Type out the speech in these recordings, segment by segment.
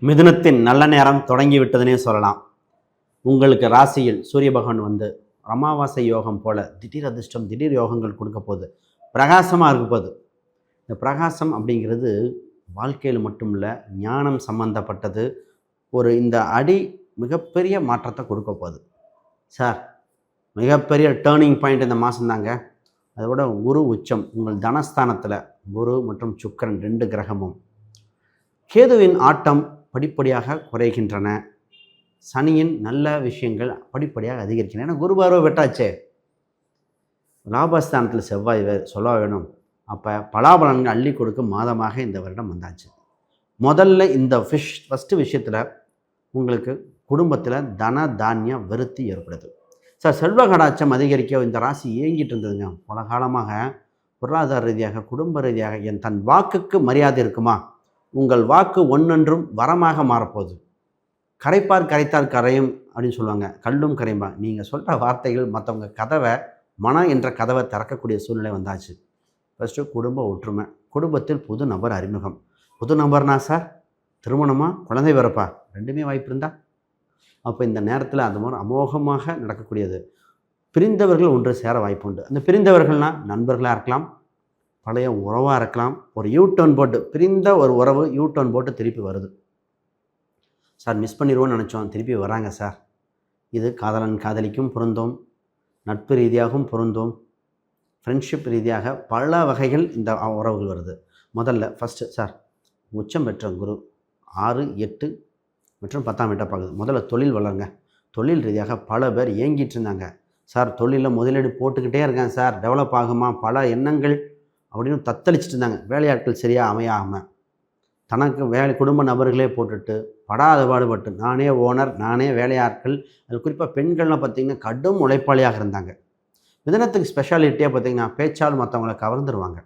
மிதுனத்தின் நல்ல நேரம் தொடங்கிவிட்டதுனே சொல்லலாம். உங்களுக்கு ராசியில் சூரிய பகவான் வந்து அமாவாசை யோகம் போல திடீர் அதிர்ஷ்டம், திடீர் யோகங்கள் கொடுக்க போகுது. பிரகாசமாக இருக்க போகுது. இந்த பிரகாசம் அப்படிங்கிறது வாழ்க்கையில் மட்டும் இல்லை, ஞானம் சம்பந்தப்பட்டது. இந்த அடி மிகப்பெரிய மாற்றத்தை கொடுக்க போகுது சார். மிகப்பெரிய டேர்னிங் பாயிண்ட் இந்த மாதம் தாங்க. அதோட குரு உச்சம் உங்கள் தனஸ்தானத்தில். குரு மற்றும் சுக்கிரன் 2 கிரகமும். கேதுவின் ஆட்டம் படிப்படியாக குறைகின்றன. சனியின் நல்ல விஷயங்கள் படிப்படியாக அதிகரிக்கின்றன. ஏன்னா குரு பார்வை வெட்டாச்சே. லாபஸ்தானத்தில் செவ்வாய் சொல்ல வேணும். அப்போ பலாபலன்கள் அள்ளி கொடுக்கும் மாதமாக இந்த வருடம் வந்தாச்சு. முதல்ல இந்த ஃபஸ்ட்டு விஷயத்தில் உங்களுக்கு குடும்பத்தில் தன தானிய விருத்தி ஏற்படுது சார். செல்வ கடாட்சம் அதிகரிக்க இந்த ராசி இயங்கிட்டு இருந்ததுங்க பல காலமாக. பொருளாதார ரீதியாக, குடும்ப ரீதியாக தன் வாக்குக்கு மரியாதை இருக்குமா? உங்கள் வாக்கு ஒன்றொன்றும் வரமாக மாறப்போகுது. கரைப்பார் கரைத்தால் கரையும் அப்படின்னு சொல்லுவாங்க. கல்லும் கரையும்பா. நீங்கள் சொல்கிற வார்த்தைகள் மற்றவங்க கதவை, மனம் என்ற கதவை திறக்கக்கூடிய சூழ்நிலை வந்தாச்சு. ஃபஸ்ட்டு குடும்ப ஒற்றுமை. குடும்பத்தில் புது நபர் அறிமுகம். புது நபர்னா சார் திருமணமா, குழந்தை பிறப்பா, ரெண்டுமே வாய்ப்பு இருந்தா அப்போ இந்த நேரத்தில் அது மாதிரி அமோகமாக நடக்கக்கூடியது. பிரிந்தவர்கள் ஒன்று சேர வாய்ப்பு உண்டு. அந்த பிரிந்தவர்கள்னால் நண்பர்களாக இருக்கலாம், பழைய உறவாக இருக்கலாம். ஒரு யூ-டர்ன் போட்டு பிரிந்த ஒரு உறவு யூ-டர்ன் போட்டு திருப்பி வருது சார். மிஸ் பண்ணிடுவோன்னு நினச்சோம், திருப்பி வராங்க சார். இது காதலன் காதலிக்கும் பொருந்தும், நட்பு ரீதியாகவும் பொருந்தும், ஃப்ரெண்ட்ஷிப் ரீதியாக பல வகைகள் இந்த உறவுகள் வருது. முதல்ல ஃபஸ்ட்டு சார் உச்சம் பெற்ற குரு 6, 8 மற்றும் 10ஆம் வீட்டை பார்க்குது. முதல்ல தொழில் வளருங்க. தொழில் ரீதியாக பல பேர் ஏங்கிட்டு இருந்தாங்க சார். தொழிலில் முதலீடு போட்டுக்கிட்டே இருக்கேன் சார், டெவலப் ஆகுமா, பல எண்ணங்கள் அப்படின்னு தத்தளிச்சுட்டு இருந்தாங்க. வேலையாட்கள் சரியாக அமையாமல் தனக்கு குடும்ப நபர்களே போட்டுட்டு படாத பாடுபட்டு நானே ஓனர், நானே வேலையாட்கள். அது குறிப்பாக பெண்கள்லாம் பார்த்திங்கன்னா கடும் உழைப்பாளியாக இருந்தாங்க. மிதுனத்துக்கு ஸ்பெஷாலிட்டியாக பார்த்திங்கன்னா பேச்சால் மற்றவங்களை கவர்ந்துருவாங்க.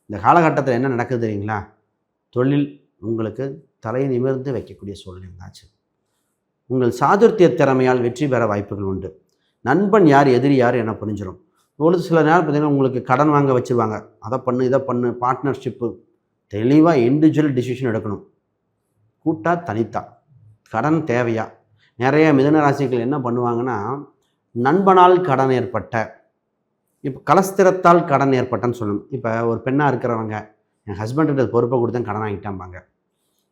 இந்த காலகட்டத்தில் என்ன நடக்குது தெரியுங்களா? தொழில் உங்களுக்கு தலை நிமிர்ந்து வைக்கக்கூடிய சூழ்நிலை இருந்தாச்சு. உங்கள் சாதுர்த்திய திறமையால் வெற்றி பெற வாய்ப்புகள் உண்டு. நண்பன் யார், எதிரி யார் என புரிஞ்சிடும். ஒரு சில நேரம் பார்த்திங்கன்னா உங்களுக்கு கடன் வாங்க வச்சுருவாங்க. அதை பண்ணு, இதை பண்ணு, பார்ட்னர்ஷிப்பு. தெளிவாக இண்டிவிஜுவல் டிசிஷன் எடுக்கணும். கூட்டா தனித்தா, கடன் தேவையா. நிறைய மிதுன ராசிகள் என்ன பண்ணுவாங்கன்னா, நண்பனால் கடன் ஏற்பட்ட, இப்போ கலஸ்திரத்தால் கடன் ஏற்பட்டன்னு சொல்லணும். இப்போ ஒரு பெண்ணாக இருக்கிறவங்க, என் ஹஸ்பண்ட்கிட்ட பொறுப்பை கொடுத்தேன் கடன் வாங்கிட்டாம்பாங்க.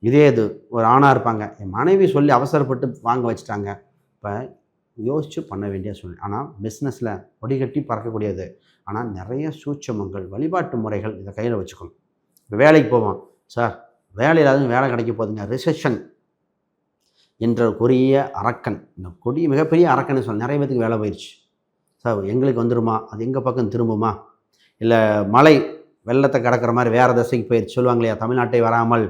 இதே இது ஒரு ஆணாக இருப்பாங்க, என் மனைவி சொல்லி அவசரப்பட்டு வாங்க வச்சுட்டாங்க. இப்போ யோசித்து பண்ண வேண்டிய சூழ்நிலை. ஆனால் பிஸ்னஸில் கொடிகட்டி பறக்கக்கூடியது. ஆனால் நிறைய சூட்சமங்கள், வழிபாட்டு முறைகள் இதை கையில் வச்சுக்கணும். இப்போ வேலைக்கு போவோம் சார், வேலை இல்லாத வேலை கிடைக்க போகுதுங்க. ரிசெஷன் என்ற கொடிய அரக்கன், இந்த கொடி மிகப்பெரிய அரக்கன்னு சொல்ல நிறைய பேருக்கு வேலை போயிடுச்சு சார். எங்களுக்கு வந்துடுமா, அது எங்கள் பக்கம் திரும்புமா, இல்லை மழை வெள்ளத்தை கடக்கிற மாதிரி வேறு திசைக்கு போயிடுச்சு சொல்லுவாங்க இல்லையா, தமிழ்நாட்டை வராமல்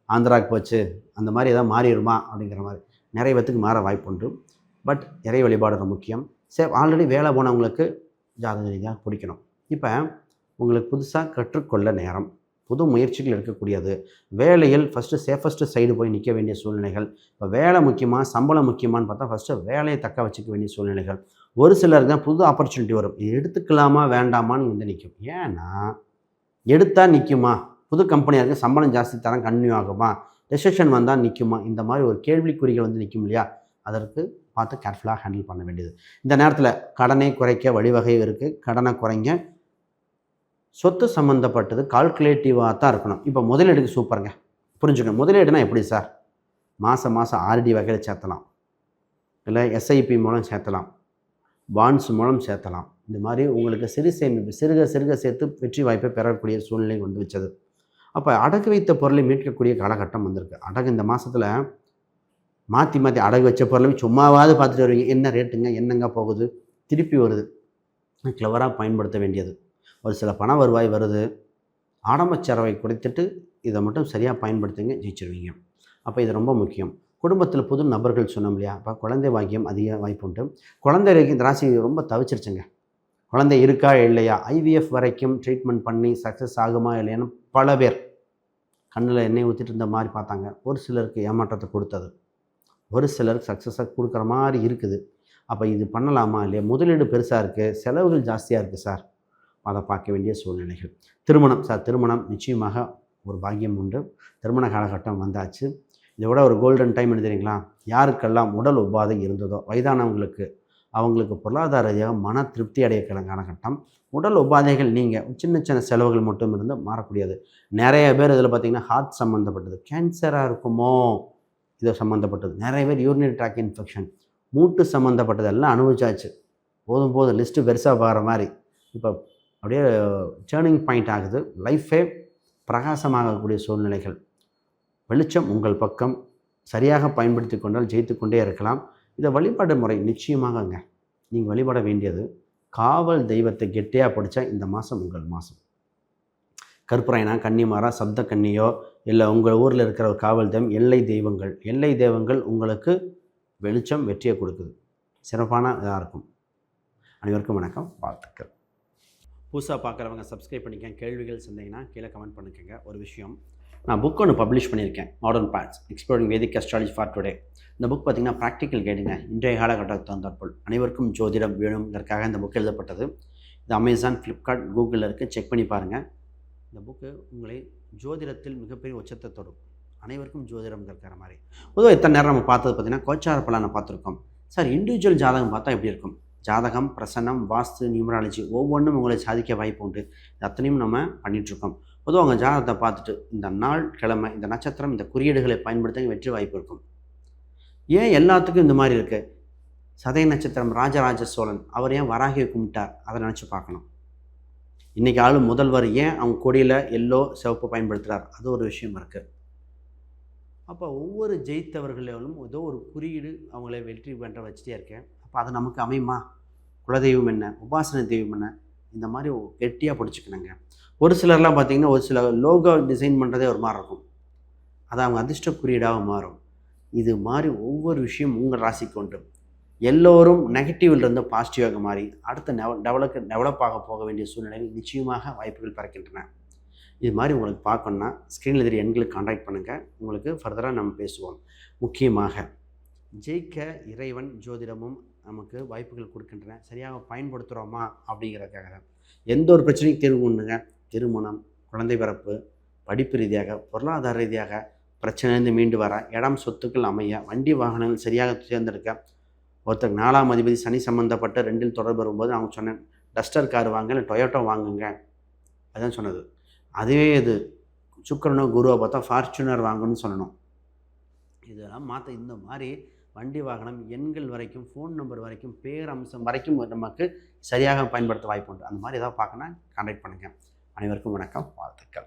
ஆந்திராவுக்கு போச்சு, அந்த மாதிரி எதாவது மாறிடுமா அப்படிங்கிற மாதிரி நிறைய பேத்துக்கு மாற வாய்ப்பு உண்டு. பட் இறை வழிபாடு முக்கியம். சரி, ஆல்ரெடி வேலை போனவங்களுக்கு ஜாதக ரீதியாக பிடிக்கணும். இப்போ உங்களுக்கு புதுசாக கற்றுக்கொள்ள நேரம், புது முயற்சிகள் இருக்கக்கூடியது. வேலையில் ஃபஸ்ட்டு சேஃபஸ்ட்டு சைடு போய் நிற்க வேண்டிய சூழ்நிலைகள். இப்போ வேலை முக்கியமாக, சம்பளம் முக்கியமானு பார்த்தா ஃபஸ்ட்டு வேலையை தக்க வச்சுக்க வேண்டிய சூழ்நிலைகள். ஒரு சிலருக்கு தான் புது ஆப்பர்ச்சுனிட்டி வரும். இது எடுத்துக்கலாமா வேண்டாமான்னு நிற்கும். ஏன்னா எடுத்தால் நிற்குமா, புது கம்பெனியாக இருக்குது, சம்பளம் ஜாஸ்தி தரம் கன்னியூ ஆகுமா, ரெசெஷன் வந்தால் நிற்குமா, இந்த மாதிரி ஒரு கேள்விக்குறிகள் நிற்கும் இல்லையா. அதற்கு பார்த்து கேர்ஃபுல்லாக ஹேண்டில் பண்ண வேண்டியது. இந்த நேரத்தில் கடனை குறைக்க வழிவகை இருக்குது. கடனை குறைங்க. சொத்து சம்மந்தப்பட்டது கால்குலேட்டிவாக தான் இருக்கணும். இப்போ முதலீடுக்கு சூப்பருங்க. புரிஞ்சுக்கணும். முதலீடுனா எப்படி சார்? மாதம் ஆர்டி வகையில் சேர்த்தலாம், இல்லை எஸ்ஐபி மூலம் சேர்த்தலாம், பாண்ட்ஸ் மூலம் சேர்த்தலாம். இந்த மாதிரி உங்களுக்கு சிறு சேமிப்பு சிறுக சேர்த்து வெற்றி வாய்ப்பை பெறக்கூடிய சூழ்நிலை கொண்டு வச்சது. அப்போ அடகு வைத்த பொருளை மீட்கக்கூடிய காலகட்டம் வந்திருக்கு. அடகு இந்த மாதத்தில் மாற்றி அடகு வச்ச பொருளையும் சும்மாவாவது பார்த்துட்டு வருவீங்க. என்ன ரேட்டுங்க, என்னங்க போகுது, திருப்பி வருது. கிளவராக பயன்படுத்த வேண்டியது. ஒரு சில பண வருவாய் வருது. ஆடம்பர செலவை குறைத்துட்டு இதை மட்டும் சரியாக பயன்படுத்துங்க, ஜெயிச்சிருவீங்க. அப்போ இது ரொம்ப முக்கியம். குடும்பத்தில் புது நபர்கள் சொன்னோம் இல்லையா, அப்போ குழந்தை பாக்கியம் அதிக வாய்ப்பு உண்டு. குழந்தை இந்த ராசி ரொம்ப தவிச்சிருச்சுங்க. குழந்தை இருக்கா இல்லையா, ஐவிஎஃப் வரைக்கும் ட்ரீட்மெண்ட் பண்ணி சக்ஸஸ் ஆகுமா இல்லையான்னு பல பேர் கண்ணில் எண்ணெய் ஊற்றிட்டு இருந்த மாதிரி பார்த்தாங்க. ஒரு சிலருக்கு ஏமாற்றத்தை கொடுத்தது, ஒரு சிலருக்கு சக்ஸஸாக கொடுக்குற மாதிரி இருக்குது. அப்போ இது பண்ணலாமா இல்லையா? முதலீடு பெருசாக இருக்குது, செலவுகள் ஜாஸ்தியாக இருக்குது சார். அதை பார்க்க வேண்டிய சூழ்நிலைகள். திருமணம் சார், திருமணம் நிச்சயமாக ஒரு பாக்கியம் உண்டு. திருமண காலகட்டம் வந்தாச்சு. இதை விட ஒரு கோல்டன் டைம் தெரியுங்களா? யாருக்கெல்லாம் உடல் உபாதை இருந்ததோ, வயதானவங்களுக்கு, அவங்களுக்கு பொருளாதார ரீதியாக மன திருப்தி அடைய காலகட்டம். உடல் உபாதைகள் நீங்கள் சின்ன சின்ன செலவுகள் மட்டும் இருந்து மாறக்கூடியது. நிறைய பேர் இதில் பார்த்திங்கன்னா ஹார்ட் சம்மந்தப்பட்டது, கேன்சராக இருக்குமோ இதை சம்மந்தப்பட்டது. நிறைய பேர் யூரினரி ட்ராக் இன்ஃபெக்ஷன், மூட்டு சம்மந்தப்பட்டது எல்லாம் அனுபவிச்சாச்சு. போதும் போதும் லிஸ்ட்டு பெருசாக பார்க்குற மாதிரி இப்போ அப்படியே டேர்னிங் பாயிண்ட் ஆகுது. லைஃபே பிரகாசமாகக்கூடிய சூழ்நிலைகள். வெளிச்சம் உங்கள் பக்கம். சரியாக பயன்படுத்தி கொண்டால் ஜெயித்து கொண்டே இருக்கலாம். இதை வழிபாடு முறை நிச்சயமாகங்க. நீங்கள் வழிபட வேண்டியது காவல் தெய்வத்தை கெட்டியாக படித்தா இந்த மாதம் உங்கள் மாதம். கற்பூராயனா, கன்னிமாரா, சப்த கன்னியோ, இல்லை உங்கள் ஊரில் இருக்கிற ஒரு காவல் தெய்வம், எல்லை தெய்வங்கள். எல்லை தெய்வங்கள் உங்களுக்கு வெளிச்சம், வெற்றியை கொடுக்குது. சிறப்பான இதாக இருக்கும். அனைவருக்கும் வணக்கம், வாழ்த்துக்கள். புதுசாக பார்க்குறவங்க சப்ஸ்கிரைப் பண்ணிக்கங்க. கேள்விகள் செஞ்சீங்கன்னா கீழே கமெண்ட் பண்ணிக்கோங்க. ஒரு விஷயம், நான் புக் ஒன்று பப்ளிஷ் பண்ணியிருக்கேன், modern paths exploring Vedic astrology for today. இந்த புக் பார்த்திங்கன்னா ப்ராக்டிக்கல் கைடுங்க. இன்றைய காலகட்டத்துக்கு தகுந்தாற்போல் அனைவருக்கும் ஜோதிடம் வேணுங்கிறதுக்காக இந்த புக் எழுதப்பட்டது. இது அமேசான், ஃப்ளிப்கார்ட், கூகுளில் இருக்குது. செக் பண்ணி பாருங்கள். இந்த புக்கு உங்களை ஜோதிடத்தில் மிகப்பெரிய உச்சத்தை தொடும். அனைவருக்கும் ஜோதிடம் இருக்கிற மாதிரி. பொதுவாக இத்தனை நேரம் நம்ம பார்த்தது பார்த்திங்கன்னா கோச்சார பலனை பார்த்துருக்கோம். சார், இண்டிவிஜுவல் ஜாதகம் பார்த்தா எப்படி இருக்கும்? ஜாதகம், பிரசன்னம், வாஸ்து, நியூமராலஜி ஒவ்வொன்றும் உங்களை சாதிக்க வாய்ப்பு உண்டு. இது அத்தனையும் நம்ம பண்ணிகிட்ருக்கோம். பொதுவாக உங்கள் ஜாதகத்தை பார்த்துட்டு இந்த நாள், கிழமை, இந்த நட்சத்திரம், இந்த குறியீடுகளை பயன்படுத்த வெற்றி வாய்ப்பு இருக்கும். ஏன் எல்லாத்துக்கும் இந்த மாதிரி இருக்குது? சதய நட்சத்திரம், ராஜராஜ சோழன், அவர் ஏன் வராகியை கும்பிட்டார்? அதை நினச்சி பார்க்கணும். இன்றைக்கி ஆளும் முதல்வர் ஏன் அவங்க கொடியில் எல்லோ, சிவப்பு பயன்படுத்துகிறார்? அது ஒரு விஷயம் இருக்குது. அப்போ ஒவ்வொரு ஜெயித்தவர்களும் ஏதோ ஒரு குறியீடு அவங்கள வெற்றி பெற்ற வச்சுட்டே இருக்கேன். அப்போ அது நமக்கு அமையுமா? குலதெய்வம் என்ன, உபாசனை தெய்வம் என்ன, இந்த மாதிரி கெட்டியாக பிடிச்சிக்கணுங்க. ஒரு சிலர்லாம் பார்த்திங்கன்னா ஒரு சில லோகோ டிசைன் பண்ணுறதே ஒரு மாதிரி இருக்கும். அது அவங்க அதிர்ஷ்ட குறியீடாக மாறும். இது மாதிரி ஒவ்வொரு விஷயம் உங்கள் ராசிக்கு உண்டு. எல்லோரும் நெகட்டிவ்லேருந்து பாசிட்டிவாக மாறி அடுத்த டெவலப்பாக போக வேண்டிய சூழ்நிலையில் நிச்சயமாக வாய்ப்புகள் பிறக்கின்றன. இது மாதிரி உங்களுக்கு பார்க்கணுன்னா ஸ்க்ரீனில் எதிரி எண்களுக்கு கான்டாக்ட் பண்ணுங்கள். உங்களுக்கு ஃபர்தராக நம்ம பேசுவோம். முக்கியமாக ஜெயிக்க இறைவன், ஜோதிடமும் நமக்கு வாய்ப்புகள் கொடுக்கின்றன. சரியாக பயன்படுத்துகிறோமா அப்படிங்கிறதுக்காக தான். எந்த ஒரு பிரச்சனையும் தீர்வு பண்ணுங்க. திருமணம், குழந்தை பிறப்பு, படிப்பு ரீதியாக, பொருளாதார ரீதியாக பிரச்சனையிலேருந்து மீண்டு வர, இடம், சொத்துக்கள் அமைய, வண்டி வாகனங்கள் சரியாக தேர்ந்தெடுக்க. ஒருத்தருக்கு 4ஆம் அதிபதி சனி சம்மந்தப்பட்ட 2இல் தொடர்பு வரும்போது அவங்க சொன்னேன், டஸ்டர் கார் வாங்க, இல்லை டொயோட்டோ வாங்குங்க, அதுதான் சொன்னது. அதுவே இது சுக்கிரனோ குருவை பார்த்தா ஃபார்ச்சுனர் வாங்கணும்னு சொல்லணும். இதெல்லாம் மாற்ற இந்த மாதிரி வண்டி வாகனம், எண்கள் வரைக்கும், ஃபோன் நம்பர் வரைக்கும், பேரம்சம் வரைக்கும் நமக்கு சரியாக பயன்படுத்த வாய்ப்பு உண்டு. அந்த மாதிரி ஏதாவது பார்க்கணுன்னா கான்டாக்ட் பண்ணுங்கள். அனைவருக்கும் வணக்கம், வாழ்த்துக்கள்.